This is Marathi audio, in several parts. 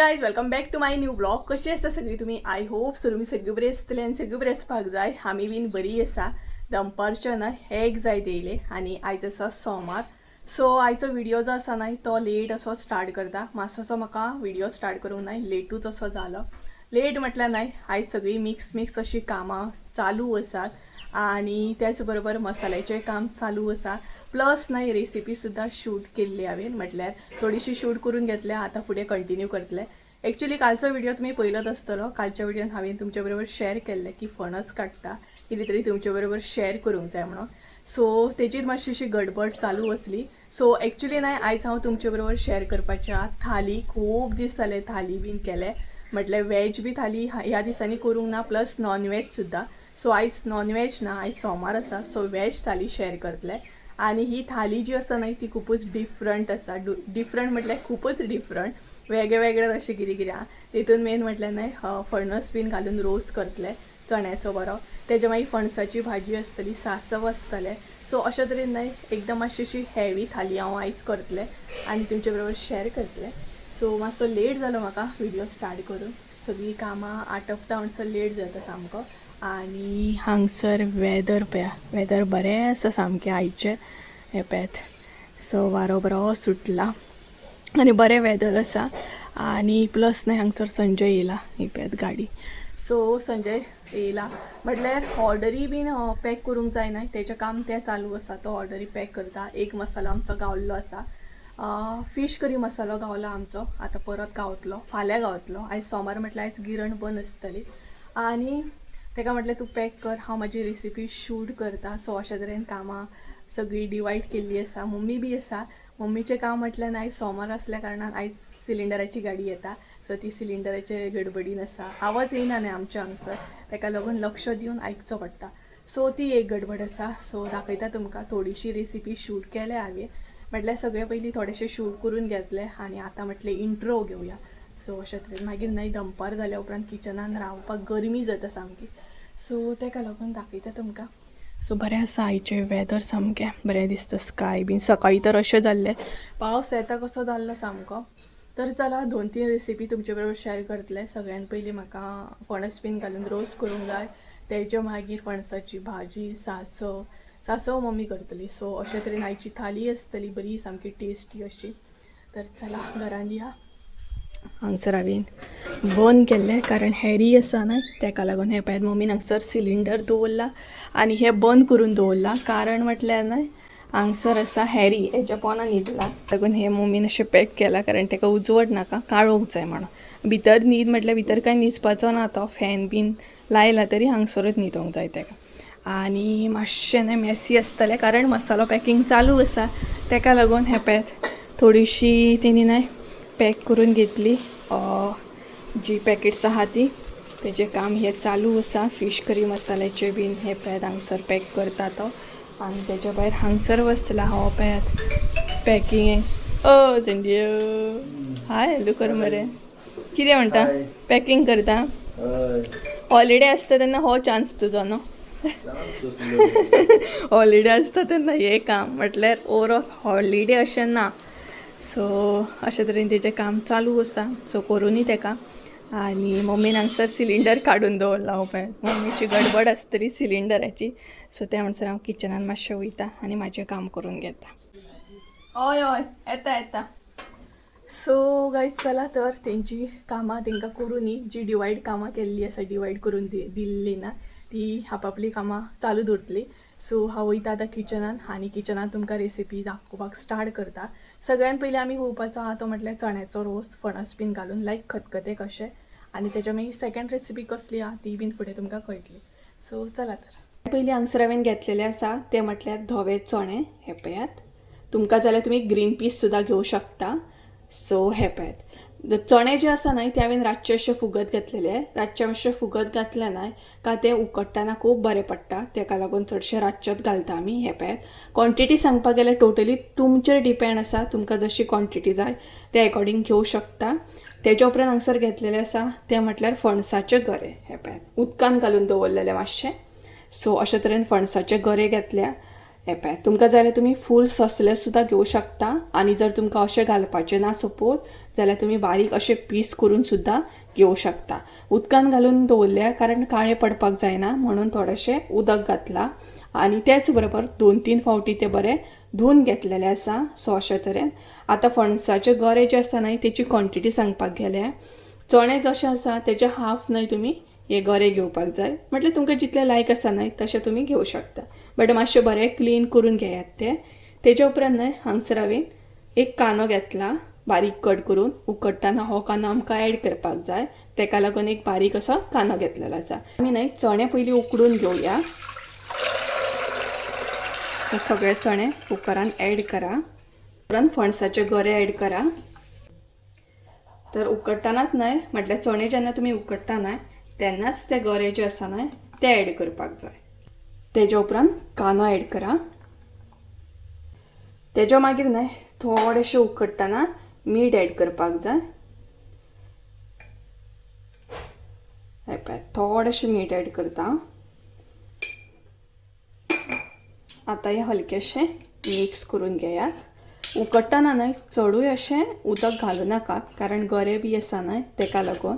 Guys welcome back to my new blog. कशी आसता सगळी तुम्ही? आय होप सो तुम्ही सगळी बरी आसतली आनी सगळी बरी आसपाक जाय. आमी बीन बरी आसा. दनपारचे न्हय एक जायत येयले आनी आयज आसा सोमार. सो आयचो व्हिडिओ जो आसा न्हय तो लेट असो स्टार्ट करता. मातसोसो म्हाका व्हिडिओ स्टार्ट करूंक न्हय लेटूच असो जालो. लेट म्हटल्यार न्हय आयज सगळी मिक्स अशी कामां चालू आसात आणि त्याच बरोबर मसाल्याचें काम चालू आसा. प्लस न्हय रेसिपी सुद्धा शूट केल्ली हांवें, म्हटल्यार थोडीशी शूट करून घेतल्या. आतां फुडें कंटिन्यू करतले. एक्चुअली कालचो व्हिडिओ तुमी पळयलोच आसतलो. कालच्या व्हिडिओन हांवें तुमच्या बरोबर शेअर केल्लें की फणस काडटा कितें तरी तुमच्या बरोबर शेअर करूंक जाय म्हणून. सो तेचीच मातशी गडबड चालू आसली. सो एक्चुअली न्हय आयज हांव तुमच्या बरोबर शेअर करपाच्या थाली खूब दीस जाले थाली बीन केले. म्हटल्यार वेज बी थाली ह्या दिसांनी करूंक ना, प्लस नॉन वेज सुद्धा. सो आयज नॉन वेज ना, आयज सोमार आसा. सो वेज थाली शेअर करतले. आणि ही थाली जी आसा न्हय ती खूपच डिफरंट आसा. डिफरंट म्हटल्यार खूपच डिफरंट, वेगळे अशें कितें आहा. तितून मेन म्हटल्यार न्हय फणस बीन घालून रोस्ट करतले चण्याचो बरो. तेज्या मागीर फणसाची भाजी आसतली, सासव आसतले. सो अशा तरेन न्हय एकदम मातशी अशी हेवी थाली हांव आयज करतले आनी तुमचे बरोबर शेअर करतले. सो मातसो लेट जालो म्हाका व्हिडिओ स्टार्ट करून. सगळीं कामां आटपता म्हणसर लेट जाता सामको. आणि हांगसर वेदर पळया, वेदर बरें आसा सामकें आयचें. हें पळयात. सो वारो बरो सुटला आनी बरें वेदर आसा. आणि प्लस न्हय हांगसर संजय येयला. ही पळयात गाडी. सो संजय येयला म्हटल्यार ऑर्डरी बीन पॅक करूंक जाय न्हय, तेजें काम तें चालू आसा. तो ऑर्डरी पॅक करता. एक मसालो आमचो गावल्लो आसा. फिश करी मसालो गावला आमचो. आतां परत गावतलो, फाल्यां गावतलो. आयज सोमार म्हटल्यार आयज गिरण बंद आसतली. आनी तेका म्हटल्यार तूं पॅक कर, हांव म्हाजी रेसिपी शूट करता. सो अशा तरेन कामां सगळी डिवायड केल्ली आसा. मम्मी बी आसा. मम्मीचें काम म्हटल्यार न्हय आयज सोमार आसल्या कारणान आयज सिलिंडराची गाडी येता. सो ती सिलिंडराचे गडबडीन आसा. आवाज येयना न्हय आमच्या हांगसर, तेका लागून लक्ष दिवन आयकचो पडटा. सो ती एक गडबड आसा. सो दाखयता तुमकां. थोडीशी रेसिपी शूट केले हांवें. म्हटल्यार सगळे पयलीं थोडेशें शूट करून घेतले आनी आतां म्हटलें इंट्रो घेवया. सो अशा तरेन मागीर न्हय दनपार जाल्या उपरांत किचनान रावपाक गरमी जाता सामकी. सो तेका लागून दाखयता तुमकां. सो बरें आसा आयचें वेदर, सामकें बरें दिसता. स्काय बीन सकाळीं तर अशें जाल्लें पावस येता कसो जाल्लो सामको. तर चला 2-3 रेसिपी तुमचे बरोबर शेअर करतले. सगळ्यान पयलीं म्हाका फणस बीन घालून रोस्ट करूंक जाय. तेच्या मागीर फणसाची भाजी, सासव मम्मी करतली. सो अशे तरेन आयची थाली आसतली बरी सामकी टेस्टी अशी. तर चला घरान या. हांगसर हांवें बंद केल्लें कारण हॅरी आसा न्हय, तेका लागून. हें पळयात मम्मीन हांगसर सिलिंडर दवरला आनी हें बंद करून दवरला. कारण म्हटल्यार न्हय हांगसर आसा हॅरी, हेच्या पोंदां न्हिदला. लागून हें मम्मीन अशें पॅक केलां कारण तेका उजवड नाका, काळोख जाय म्हणून. भितर न्हीद म्हटल्यार भितर कांय न्हिदपाचो ना तो. फॅन बीन लायला तरी हांगसरूच न्हिदोंक जाय तेका. आनी मातशें न्हय मॅसी आसतलें कारण मसालो पॅकींग चालू आसा. तेका लागून हें पळयात थोडीशी तेणी न्हय पॅक करून घेतली. जी पॅकेट्स आहा ती, तेजें काम हें चालू आसा. फिश करी मसाल्याचे बीन हे पळयात हांगसर पॅक करता तो. आनी तेच्या भायर हांगसर बसला हो पळयात पॅकींग. संजय हाय, हॅलो कर मरे. कितें म्हणटा? पॅकींग करता. हॉलिडे आसता तेन्ना हो चान्स तुजो न्हू. हॉलिडे आसता तेन्ना हें काम, म्हटल्यार ओवरऑल हॉलिडे अशें ना. सो अशे तरेन तेजें काम चालू आसा. सो करुनी तेका. आनी मम्मीन हांगसर सिलिंडर काडून दवरला. हो पळय मम्मीची गडबड आसतली सिलिंडराची. सो त्या म्हणसर हांव किचनान मातशें वयता आनी म्हाजें काम करून घेता. हय येता. सो गायज चला तर तेंची कामां तेंकां करुनी. जी डिवायड कामां केल्ली आसा, डिवायड करून दिल्ली ना, ती आपापली कामां चालू दवरतली. सो हांव वयता आतां किचनान आनी किचनान तुमकां रेसिपी दाखोवपाक स्टार्ट करता. सगळ्यान पयलीं आमी पळोवपाचो आहा तो म्हटल्यार चण्याचो रोस फणस बीन घालून लायक खतखतें कशें. आनी तेच्या मागीर सेकंड रेसिपी कसली आहा ती बीन फुडें तुमकां कळटली. सो चला तर. पयलीं हांगसर हांवें घेतलेलें आसा तें म्हटल्यार धवे चणे. हे पळयात. तुमकां जाल्यार तुमी ग्रीन पीस सुद्दां घेवं शकता. सो हे पळयात चणे जे आसा न्हय ते हांवें रातचे अशें फुगत घातलेले. रातचे मातशें फुगत घातले न्हय का तें उकडटाना खूब बरें पडटा. तेका लागून चडशे रातचेच घालता आमी. हे पळयात क्वॉन्टिटी सांगपाक गेल्यार टोटली तुमचेर डिपेंड आसा. तुमकां जशी क्वॉन्टिटी जाय ते अकॉर्डिंग घेवं शकता. तेच्या उपरांत हांगसर घेतलेले आसा ते म्हटल्यार फणसाचे गरे. हे पळयात उदकान घालून दवरलेले मातशें. सो अशे तरेन फणसाचे गरे घेतल्या. हे पळय तुमकां जाय जाल्यार तुमी फूल ससले सुद्दां घेवं शकता आनी जर तुमकां अशें घालपाचें ना सपोज जाल्यार तुमी बारीक अशें पीस करून सुद्दां घेवं शकता. उदकान घालून दवरल्या कारण काळे पडपाक जायना म्हणून थोडेंशें उदक घातलां आनी तेच बरोबर 2-3 फावटी ते बरें धुवन घेतलेले आसा. सो अशे तरेन आतां फणसाचे गरे जे आसा न्हय तेची क्वॉन्टिटी सांगपाक गेले चणे जशे आसा तेचे हाफ न्हय तुमी हे गरे घेवपाक जाय म्हटल्यार तुमकां जितले लायक आसा न्हय तशें तुमी घेवं शकता. बट मातशें बरें क्लीन करून घेयात ते. तेजे उपरांत न्हय हांगसर हांवें एक कांदो घेतला बारीक कट करून. उकडटाना हो कांदो आमकां ॲड करपाक जाय तेका लागून एक बारीक असो कांदो घेतलेलो आसा. आमी न्हय चणे पयलीं उकडून घेवया. सगळे चणे कुकरान ॲड करा. उपरांत फणसाचे गरे ॲड करा. तर उकडटानाच न्हय म्हटल्यार चणे जेन्ना तुमी उकडटा न्हय तेन्नाच ते गरे जे आसा न्हय ते ॲड करपाक जाय. तेजे उपरांत कांदो ॲड करा. तेज्या मागीर न्हय थोडेशें उकडटाना मीठ ॲड करपाक जाय. हे पळय थोडेशें मीठ ॲड करता. आतां हे हलकेशें मिक्स करून घेयात. उकडटाना न्हय चडूय अशें उदक घालूं नाका कारण गरे बी आसा न्हय तेका लागून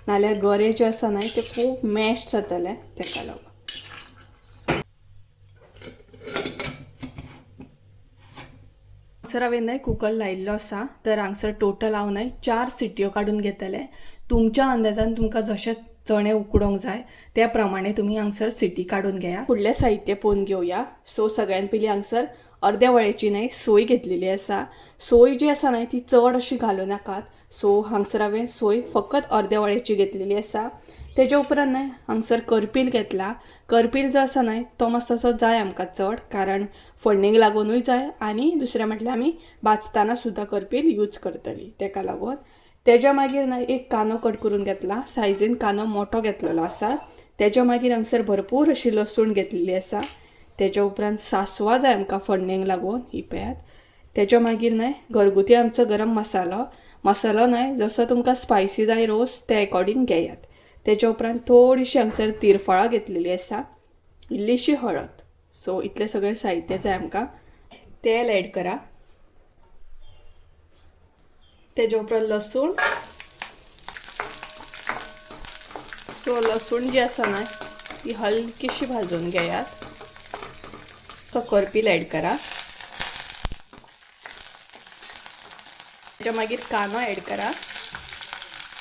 नाल्यार गरे जे आसा न्हय ते खूब मॅश जातले तेका लागून. हांगसर हांवें न्हय कुकर लायिल्लो आसा तर हांगसर टोटल हांव न्हय 4 सिटयो काडून घेतले. तुमच्या अंदाजान तुमकां जशे चणे उकडोंक जाय त्या प्रमाणे तुम्ही हांगसर सिटी काढून घेया. फुडलें साहित्य पळोवन घेवया. सो सगळ्यान पयलीं हांगसर अर्द्या वळेची न्हय सोय घेतलेली आसा. सोय जी आसा न्हय ती चड अशी घालूं नाकात. सो हांगसर हांवें सोय फकत अर्द्या वळेची घेतलेली आसा. तेजे उपरांत न्हय हांगसर करपील घेतला. करपील जो आसा न्हय तो मातसो जाय आमकां चड कारण फोडणेक लागूनूय जाय आनी दुसरें म्हटल्यार आमी भाजताना सुद्दां करपील यूज करतली तेका लागून. तेज्या मागीर न्हय एक कांदो कट करून घेतला. सायजीन कांदो मोठो घेतलेलो आसा. तेज्या मागीर हांगसर भरपूर अशी लसूण घेतलेली आसा. तेज्या उपरांत सासवां जाय आमकां फोडणेक लागून ही पळयात. तेज्या मागीर न्हय घरगुती आमचो गरम मसालो न्हय जसो तुमकां स्पायसी जाय रोस ते अकॉर्डिंग घेयात. तेज्या उपरांत थोडीशी हांगसर तिरफळां घेतलेली आसा. इल्लीशी हळद. सो इतलें सगळें साहित्य जाय आमकां. तेल ॲड करा. तेज्या उपरांत लसूण. सो लसूण जी आसा न्हय ती हलकीशी भाजून घेयात. सो करपील ॲड करा. तेज्या मागीर कांदो ॲड करा.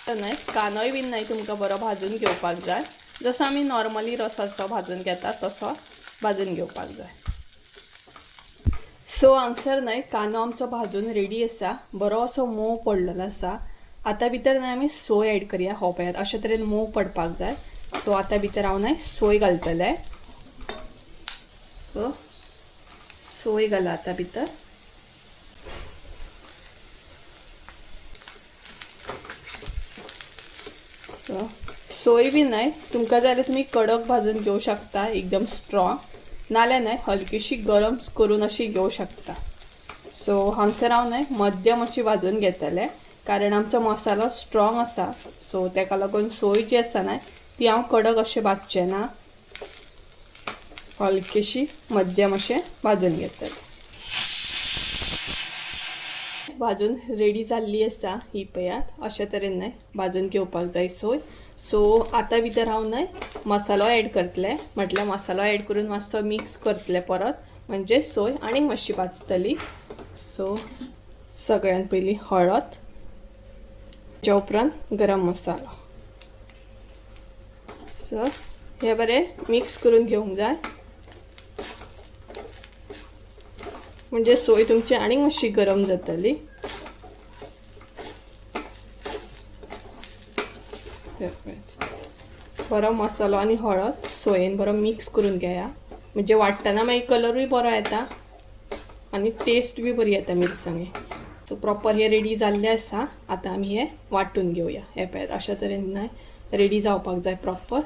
न्हय कांदोय बीन न्हय तुमकां बरो भाजून घेवपाक जाय. जसो आमी नॉर्मली रसाचो भाजून घेतात तसो भाजून घेवपाक जाय. सो हांगसर न्हय कांदो आमचो भाजून रेडी आसा. बरो असो मोव पडलेलो आसा. आतां भितर न्हय आमी सोय ॲड करया. हो पळयात अशे तरेन मोव पडपाक जाय. सो आतां भितर हांव न्हय सोय घालतलें. सो सोय घाला आतां भितर. सो सोय बी न्हय तुमकां जाय जाल्यार तुमी कडक भाजून घेवं शकता एकदम स्ट्रॉंग नाल्यार न्हय हलकीशी गरम करून अशी घेवं शकता. सो हांगसर हांव न्हय मध्यम अशी भाजून घेतलें कारण आमचो मसालो स्ट्रॉंग आसा. सो तेका लागून सोय जी आसा न्हय ती हांव कडक अशें भाजचें ना. हलकीशी मध्यम अशें भाजून घेतलें. भाजून रेडी जाल्ली आसा ही पळयात. अशे तरेन न्हय भाजून घेवपाक जाय सोय. सो आतां भितर हांव न्हय मसालो ॲड करतलें. म्हटल्यार मसालो ॲड करून मातसो मिक्स करतलें परत म्हणजे सोय आनीक मातशी भाजतली. सो सगळ्यान पयलीं हळद. तेच्या उपरांत गरम मसालो. सो हे बरें मिक्स करून घेवंक जाय म्हणजे सोय तुमची आनीक मातशी गरम जातली. बरो मसालो आनी हळद सोयेन बरो मिक्स करून घेया म्हणजे वाटतना मागीर कलरूय बरो येता आनी टेस्ट बी बरी येता मिरसांगे. सो प्रॉपर हे रेडी जाल्ले आसा. आतां आमी हे वाटून घेवया. हे पळयात अशा तरेन न्हय रेडी जावपाक जाय प्रॉपर.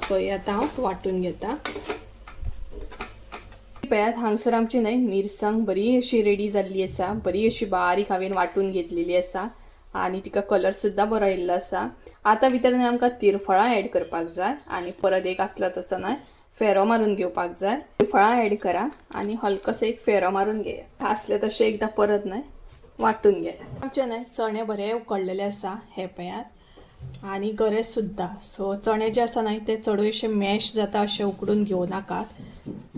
सो हे आतां हांव वाटून घेता. पळयात हांगसर आमची न्हय मिरसांग बरी अशी रेडी जाल्ली आसा. बरी अशी बारीक हांवें वाटून घेतलेली आसा आनी तिका कलर सुद्दां बरो येयल्लो आसा. आतां भितर न्हय आमकां तिरफळां ॲड करपाक जाय आनी परत एक आसलो तसो न्हय फेरो मारून घेवपाक जाय. फळां ॲड करा आणि हलकोसो एक फेरो मारून घेया. असले तशें एकदां परत न्हय वांटून घेया. आमचे न्हय चणे बरे उकडलेले आसा हे पळयात आनी गरे सुद्दां. सो चणे जे आसा न्हय ते चडूशे मॅश जाता अशें उकडून घेवं नाकात.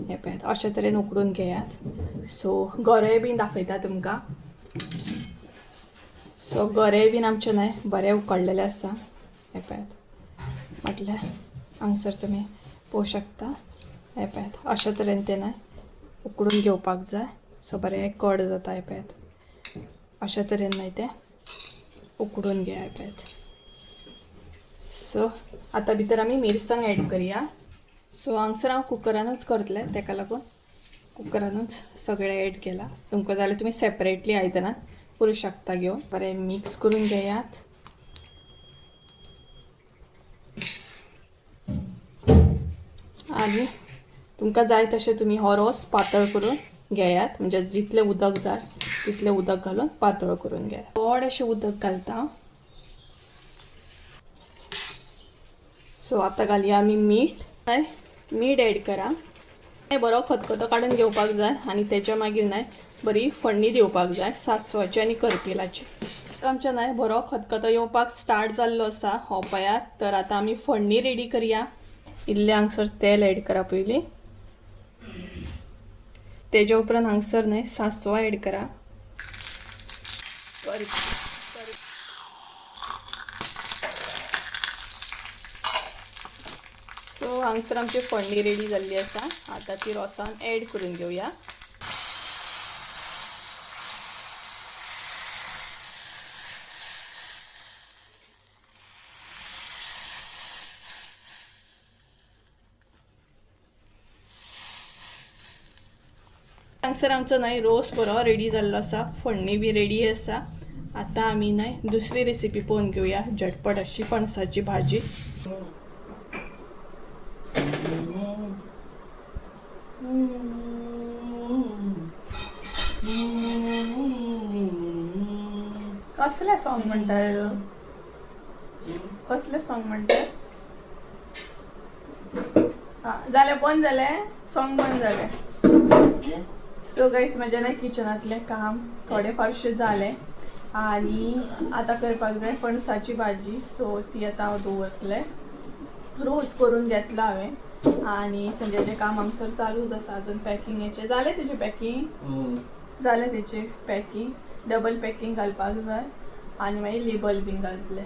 हे पळयात अशे तरेन उकडून घेयात. सो गरे बीन दाखयता तुमकां. सो गरे बीन आमचे न्हय बरे उकडलेले आसा. हे पळयात म्हटल्यार हांगसर तुमी पळोवं शकता. हे पळयात अशे तरेन ते न्हय उकडून घेवपाक जाय. सो बरें कड जाता. हे पळयात अशे तरेन न्हय ते उकडून घेया. हे पळयात. सो आतां भितर आमी मिरसांग ॲड करया. सो हांगसर हांव कुकरानूच करतलें तेका लागून कुकरानूच सगळें ॲड केलां. तुमकां जाल्यार तुमी सेपरेटली आयदनांत करूं शकता घेवन. बरें मिक्स करून घेयात. आनी तुमकां जाय तशें तुमी हो रोस पातळ करून घेयात. म्हणजे जितलें उदक जाय तितलें उदक घालून पातळ करून घेयात. थोडेशें उदक घालता. सो आतां घालया आमी मीठ. मीठ ॲड करा. बरो खतखतो काडून घेवपाक जाय आनी तेच्या मागीर न्हय बरी फडणी दिवपाक जाय सासवाची आनी करपिलाची. आमच्या न्हय बरो खतखतो येवपाक स्टार्ट जाल्लो आसा हो पळयात. तर आतां आमी फडणी रेडी करया. इल्लें हांगसर तेल ॲड करा पयलीं. तेज्या उपरांत हांगसर न्हय सासवां ॲड करा. सो हांगसर आमची फडणी रेडी जाल्ली आसा. आतां ती रोसान ॲड करून घेवया. हांगसर आमचो न्हय रोस बरो रेडी जाल्लो आसा. फडणी बी रेडी आसा. आतां आमी न्हय दुसरी रेसिपी पळोवन घेवया झटपट अशी फणसाची भाजी. कसले सॉंग म्हणटा? कसले सॉंग म्हणटा? जालें बंद जालें. सॉंग बंद जालें. सो गाईस म्हजें न्हय किचनांतलें काम थोडें फारशें जालें आनी आतां करपाक जाय फणसाची भाजी. सो ती आतां हांव दवरतलें. रोस करून घेतला हांवें आनी संजेचें काम हांगसर चालूच आसा. अजून पॅकिंगेचें जालें. तेजें पॅकिंग जालें. तेजें पॅकिंग डबल पॅकिंग घालपाक जाय आनी मागीर लेबल बीन घालतलें.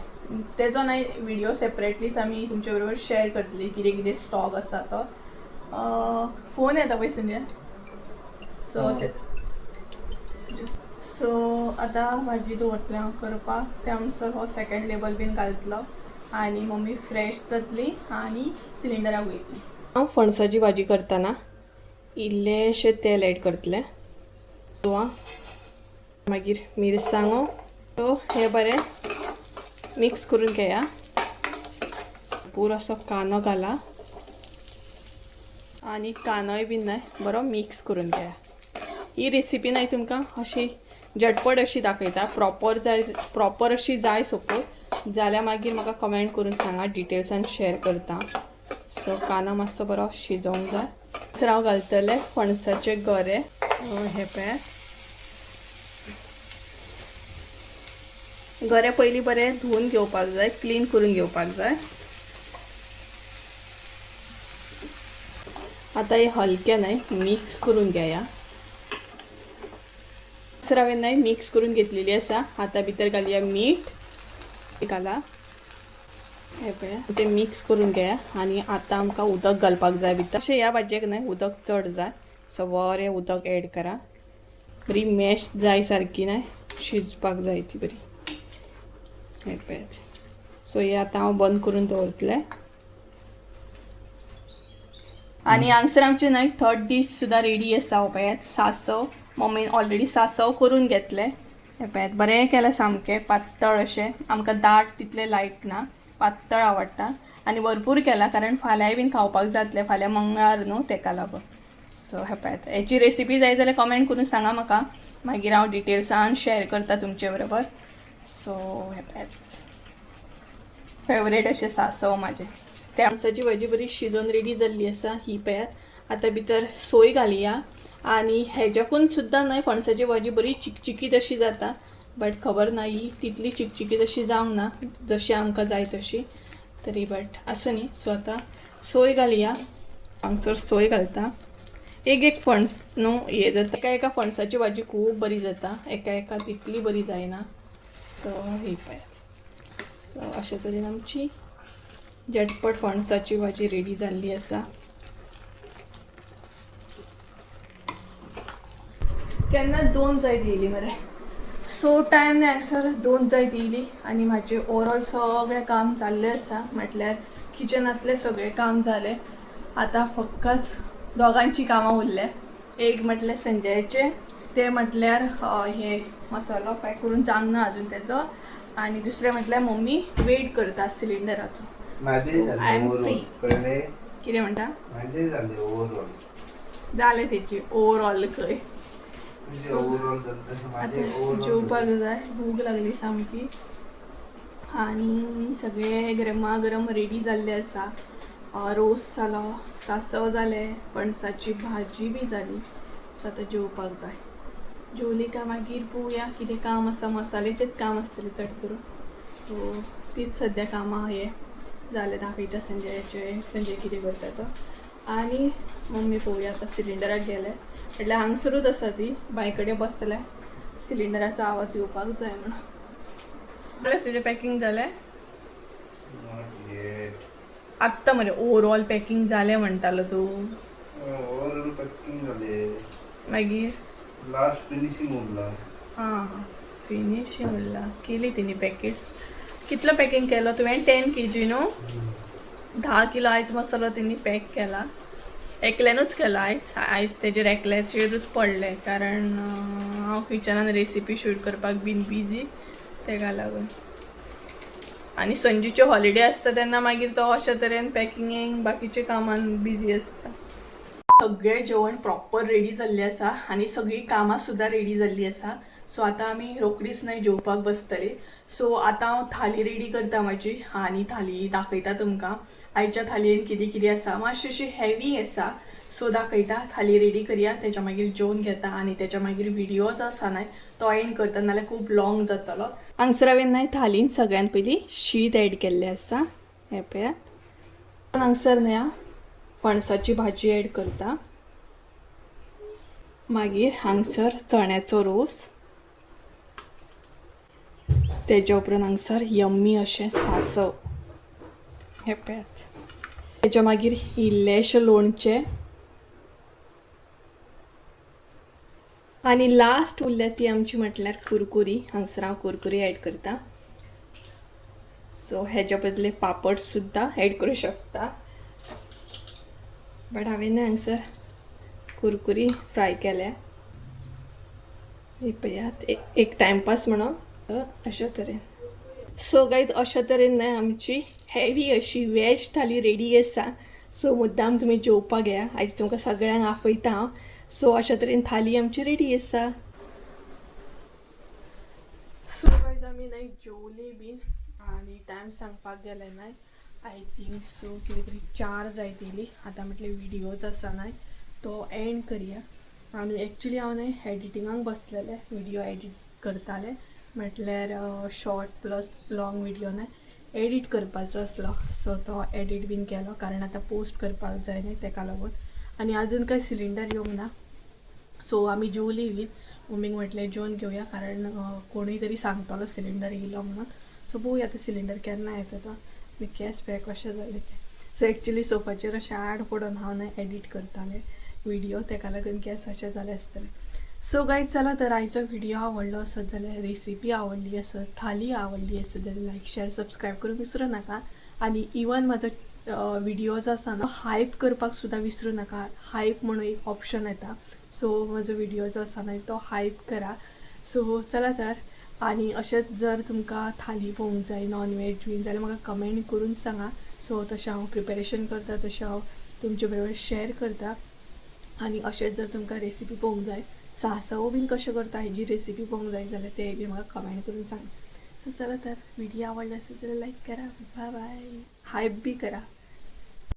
तेजो न्हय व्हिडियो सेपरेटलीच आमी तुमचे बरोबर शेअर करतली कितें कितें स्टॉक आसा तो. फोन येता पळय संजय. सो आतां भाजी दवरतलें हांव करपाक. त्या अनुसार हो सेकंड लेबल बीन घालतलो आनी मम्मी फ्रेश जातली आनी सिलिंडराक वयतली. हांव फणसाची भाजी करतना इल्लेशें तेल ॲड करतलें. मागीर मिरसांगो. सो हे बरें मिक्स करून घेया. पुरोसो कांदो घाला आनी कांदोय बीन न्हय बरो मिक्स करून घेया. ही रेसिपी न्हय तुमकां अशी झटपट अशी दाखयता. प्रॉपर अशी जाय सपोज जाल्यार मागीर म्हाका कमेंट करून सांगा. डिटेल्सान शेअर करता. सो कांदो मातसो बरो शिजोवंक जाय. तर हांव घालतलें फणसाचे गरे. हे पळयात गरे पयलीं बरें धुवन घेवपाक जाय. क्लीन करून घेवपाक जाय. आतां हे हलके न्हय मिक्स करून घेया. सर हांवें न्हय मिक्स करून घेतलेली आसा. आतां भितर घालया मीठ घाला. हे पळया ते मिक्स करून घेया आनी आतां आमकां उदक घालपाक जाय भितर. अशें ह्या भाजयेक न्हय उदक चड जाय. सो बरें उदक ॲड करा. बरी मॅश जाय सारकी न्हय शिजपाक जाय ती बरी. हे पळयात. सो हे आतां हांव बंद करून दवरतलें. आनी हांगसर आमची न्हय थर्ड डीश सुद्दां रेडी आसा. हो पळयात सासव. मम्मीन ऑलरेडी सासव करून घेतलें. हे पळयात बरें केलें सामकें पातळ अशें. आमकां दाट तितलें लायक ना. पातळ आवडटा आनी भरपूर केला कारण फाल्यां बीन खावपाक जातलें. फाल्यां मंगळार न्हू तेका लागून. सो हे पळयात हेची रेसिपी जाय जाल्यार कमेंट करून सांगा म्हाका. मागीर हांव डिटेल्सान शेअर करता तुमचे बरोबर. सो हे पळयात फेवरेट अशें सासव म्हाजें. त्या फणसाची भाजी बरी शिजून रेडी जाल्ली आसा ही पळयात. आता भितर सोय घालया आणि हेज्याकून सुद्दां न्हय फणसाची भाजी बरी चिकचिकीत अशी जाता. बट खबर ना ही तितली चिकचिकीत अशी जावंक ना जशी आमकां जाय तशी तरी. बट असं न्ही. सो आता सोय घालया. हांगसर सोय घालता. एक फणस न्हू हे जाता. एका फणसाची भाजी खूब बरी जाता, एका तितली बरी जायना. सो ही पळयात. सो अशे तरेन आमची झटपट फणसाची भाजी रेडी जाल्ली आसा. केन्ना 2 जाय दिली मरे. सो टायम नाही सर 2 जाय दिली आणि माझे ओवरऑल सगळें काम जाल्लें आसा. म्हटल्यार किचनातले सगळे काम जाले. आता फकत दोगांची कामां उरल्या. एक म्हटल्यार संजयाचे, ते म्हटल्यार हे मसालो फ्राय करून जावंक ना अजून तेजो, आणि दुसरें म्हटल्यार मम्मी वेट करता सिलिंडराचो. I am free. कितें म्हणटा जालें तेची ओवरऑल खंय. जेवपाक जाय, भूक लागली सामकी. आणि सगळे गरमागरम रेडी जाल्ले आसा. रोस जालो, सांसव जालें, पणसाची भाजी बी जाली. सो आतां जेवपाक जाय. जेवली काय मागीर पळोवया कितें काम आसा. मसाल्याचेंच काम आसतलें चड करून. सो तीच सद्या कामां हे जालें दाखयता संजय कितें करता तो. आणि मम्मी पळोवया आतां सिलिंडराक गेले म्हटल्यार हांगसरूच आसा ती. बाय कडेन बसतलें सिलिंडराचो आवाज येवपाक जाय म्हणून. जालें तुजें पॅकींग जालें आत्ता मरे. ओवरऑल पॅकिंग जालें म्हणटालो तूं. ओवरऑल पॅकिंग जालें मागीर लास्ट फिनिशिंग उरला. हां फिनिशिंग उरला. केली तिनी पॅकेट्स. कितलो पॅकिंग केलो तुवें? 10 kg न्हू. 10 किलो आयज मसालो तेणी पॅक केला. एकल्यानूच केला आयज तेजेर एकल्याचेरूच पडलें कारण हांव किचनान रेसिपी शूट करपाक बीन बिजी तेका लागून. आणि संजूचे हॉलिडे आसता तेन्ना मागीर तो अशा तरेन पॅकिंगेक बाकीच्या कामान बिजी आसता. सगळें जेवण प्रॉपर रेडी जाल्लें आसा आणि सगळीं कामां सुद्दां रेडी जाल्लीं आसा. सो आतां आमी रोकडीच न्हय जेवपाक बसतलीं. सो आतां हांव थाली रेडी करता म्हाजी आणि थाली दाखयता तुमकां. आयच्या थालयेन कितें कितें आसा. मातशी अशी हेवी आसा. सो दाखयता. थाली रेडी करया, तेच्या मागीर जेवन घेता आणि तेच्या मागीर व्हिडिओ जो आसा न्हय तो एंड करता, नाल्यार खूब लॉंग जातलो. हांगसर हांवें न्हय थालीन सगळ्यान पयलीं शीत एड केल्लें आसा. हें पळया. हांगसर न्हय पणसाची भाजी एड करता. मागीर हांगसर चण्याचो रोस. तेच्या उपरांत हांगसर यम्मी अशें सांसव. हें पळयात. तेच्या मागीर इल्लेशें लोणचें. आणि लास्ट उरल्या ती आमची म्हटल्यार कुरकुरी. हांगसर हांव कुरकुरी एड करता. सो हेच्या बदले पापड सुद्दां एड करूं शकता. बट हांवें हांगसर कुरकुरी फ्राय केल्या. ही पळयात एक टायमपास म्हणून अशा तरेन. सो गायज अशा तरेन न्हय आमची हेवी अशी वॅज थाली रेडी आसा. सो मुद्दाम तुमी जेवपाक येया. आयज तुमकां सगळ्यांक आपयता हांव. सो अशा तरेन थाली आमची रेडी आसा. सो गायज आमी न्हय जेवली बीन आणि टायम सांगपाक गेले न्हय आय थिंक सो कितें तरी 4 जाय दिली. आतां म्हटल्यार व्हिडिओज आसा न्हय तो एंड करया. आनी एक्चुली हांव न्हय एडिटिंगाक बसलेलें व्हिडिओ एडिट करतालें. म्हटल्यार शॉर्ट प्लस लॉंग व्हिडिओ न्हय एडिट करपाचो आसलो. सो तो एडिट बीन केलो कारण आतां पोस्ट करपाक जाय न्हय तेका लागून. आनी आजून काय सिलिंडर येवंक ना. सो आमी जेवली बीन. मम्मीक म्हटलें जेवन घेवया कारण कोणूय तरी सांगतलो सिलिंडर येयलो म्हणून. सो पळोवया आतां सिलिंडर केन्ना येता तो. आनी गॅस पॅक कशें जालें तें. सो एक्चुली सोफाचेर अशें आड पडून हांव न्हय एडिट करतालें व्हिडिओ तेका लागून गॅस अशें जालें आसतलें. सो गायज चला तर आयचो व्हिडिओ आवडलो आसत जाल्यार रेसिपी आवडली आसत थाली आवडली आसत जाल्यार लायक शेअर सबस्क्राईब करूंक विसरूं नाका. आनी इवन म्हाजो व्हिडिओज आसा न्हय हायप करपाक सुद्दां विसरूं नाका. हायप म्हणून एक ऑप्शन येता. सो म्हजो व्हिडिओ जो आसा न्हय तो हायप करा. सो चला तर. आनी अशेंच जर तुमकां थाली पळोवंक जाय नॉन वेज बीन जाल्यार म्हाका कमेंट करून सांगा. सो तशें हांव प्रिपेरेशन करता तशें हांव तुमचे बरोबर शेअर करता. आनी अशेंच जर तुमकां रेसिपी पळोवंक जाय सांसव बीन कशें करता हेजी रेसिपी पळोवंक जाय जाल्यार तेय बी म्हाका कमेंट करून सांगा. सो चला तर व्हिडिओ आवडला असेल जाल्यार लायक करा. Bye bye. हायप बी करा.